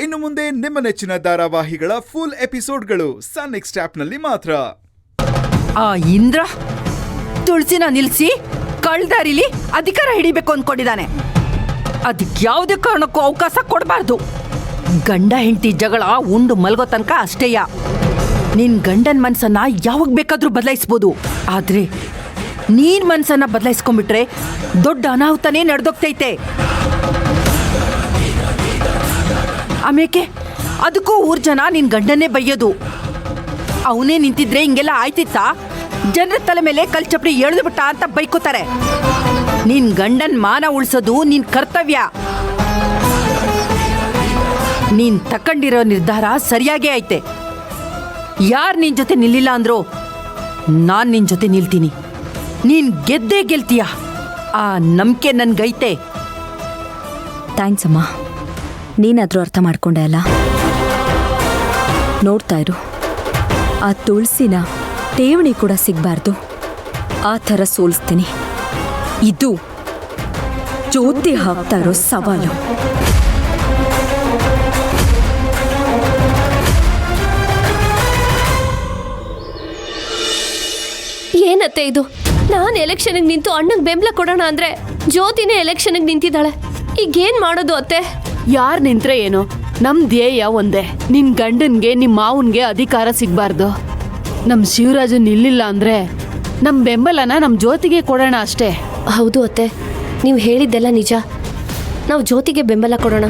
ಇನ್ನು ಮುಂದೆ ನಿಮ್ಮ ನೆಚ್ಚಿನ ಧಾರಾವಾಹಿಗಳ ಫುಲ್ ಎಪಿಸೋಡ್ಗಳು ಸನ್ ನೆಕ್ಸ್ಟ್ ಆಪ್ನಲ್ಲಿ ಮಾತ್ರ. ಆ ಇಂದ್ರ ತುಳಸಿನ ನಿಲ್ಸಿ ಕಳ್ದಾರಿಲಿ ಅಧಿಕಾರ ಹಿಡಿಬೇಕು ಅಂದ್ಕೊಂಡಿದ್ದಾನೆ. ಅದಕ್ಕೆ ಯಾವುದೇ ಕಾರಣಕ್ಕೂ ಅವಕಾಶ ಕೊಡಬಾರ್ದು. ಗಂಡ ಹೆಂಡತಿ ಜಗಳ ಉಂಡು ಮಲ್ಗೋ ತನಕ ಅಷ್ಟೇಯ. ನಿನ್ ಗಂಡನ ಮನ್ಸನ್ನ ಯಾವಾಗ ಬೇಕಾದ್ರೂ ಬದಲಾಯಿಸ್ಬೋದು, ಆದ್ರೆ ನೀನ್ ಮನ್ಸನ್ನ ಬದಲಾಯಿಸ್ಕೊಂಡ್ಬಿಟ್ರೆ ದೊಡ್ಡ ಅನಾಹುತನೇ ನಡೆದೋಗ್ತೈತೆ. ಆಮೇಲೆ ಅದಕ್ಕೂ ಊರ್ ಜನ ನಿನ್ ಗಂಡನ್ನೇ ಬೈಯೋದು. ಅವನೇ ನಿಂತಿದ್ರೆ ಹಿಂಗೆಲ್ಲ ಆಯ್ತಿತ್ತಾ? ಜನರ ತಲೆ ಮೇಲೆ ಕಲ್ ಚಪ್ಪಡಿ ಎಳೆದು ಬಿಟ್ಟ ಅಂತ ಬೈಕೋತಾರೆ. ನಿನ್ ಗಂಡನ್ ಮಾನ ಉಳಿಸೋದು ನಿನ್ ಕರ್ತವ್ಯ. ನೀನ್ ತಕೊಂಡಿರೋ ನಿರ್ಧಾರ ಸರಿಯಾಗೇ ಐತೆ. ಯಾರು ನಿನ್ ಜೊತೆ ನಿಲ್ಲಿಲ್ಲ ಅಂದ್ರೋ ನಾನ್ ನಿನ್ ಜೊತೆ ನಿಲ್ತೀನಿ. ನೀನ್ ಗೆದ್ದೇ ಗೆಲ್ತೀಯ, ಆ ನಂಬಿಕೆ ನನ್ಗೈತೆ. ಥ್ಯಾಂಕ್ಸ್ ಅಮ್ಮ, ನೀನಾದ್ರೂ ಅರ್ಥ ಮಾಡ್ಕೊಂಡೆ ಅಲ್ಲ. ನೋಡ್ತಾ ಇರು, ಆ ತುಳಸಿನ ಠೇವಣಿ ಕೂಡ ಸಿಗಬಾರ್ದು, ಆ ಥರ ಸೋಲಿಸ್ತೀನಿ. ಇದು ಜ್ಯೋತಿ ಹಾಕ್ತಾ ಇರೋ ಸವಾಲು. ಏನತ್ತೆ ಇದು? ನಾನು ಎಲೆಕ್ಷನ್ಗೆ ನಿಂತು ಅಣ್ಣಂಗೆ ಬೆಂಬಲ ಕೊಡೋಣ ಅಂದ್ರೆ ಜ್ಯೋತಿನೇ ಎಲೆಕ್ಷನ್ಗೆ ನಿಂತಿದ್ದಾಳೆ. ಈಗೇನ್ ಮಾಡೋದು ಅತ್ತೆ? ಯಾರು ನಿಂತ್ರೆ ಏನು, ನಮ್ ಧ್ಯೇಯ ಒಂದೇ. ನಿನ್ ಗಂಡನ್ಗೆ ನಿಮ್ ಮಾವನ್ಗೆ ಅಧಿಕಾರ ಸಿಗ್ಬಾರ್ದು. ನಮ್ ಶಿವರಾಜನ್ ನಿಲ್ಲಿಲ್ಲ ಅಂದ್ರೆ ನಮ್ ಬೆಂಬಲನ ನಮ್ ಜ್ಯೋತಿಗೆ ಕೊಡೋಣ ಅಷ್ಟೇ. ಹೌದು ಅತ್ತೆ, ನೀವು ಹೇಳಿದ್ದೆಲ್ಲ ನಿಜ. ನಾವು ಜ್ಯೋತಿಗೆ ಬೆಂಬಲ ಕೊಡೋಣ.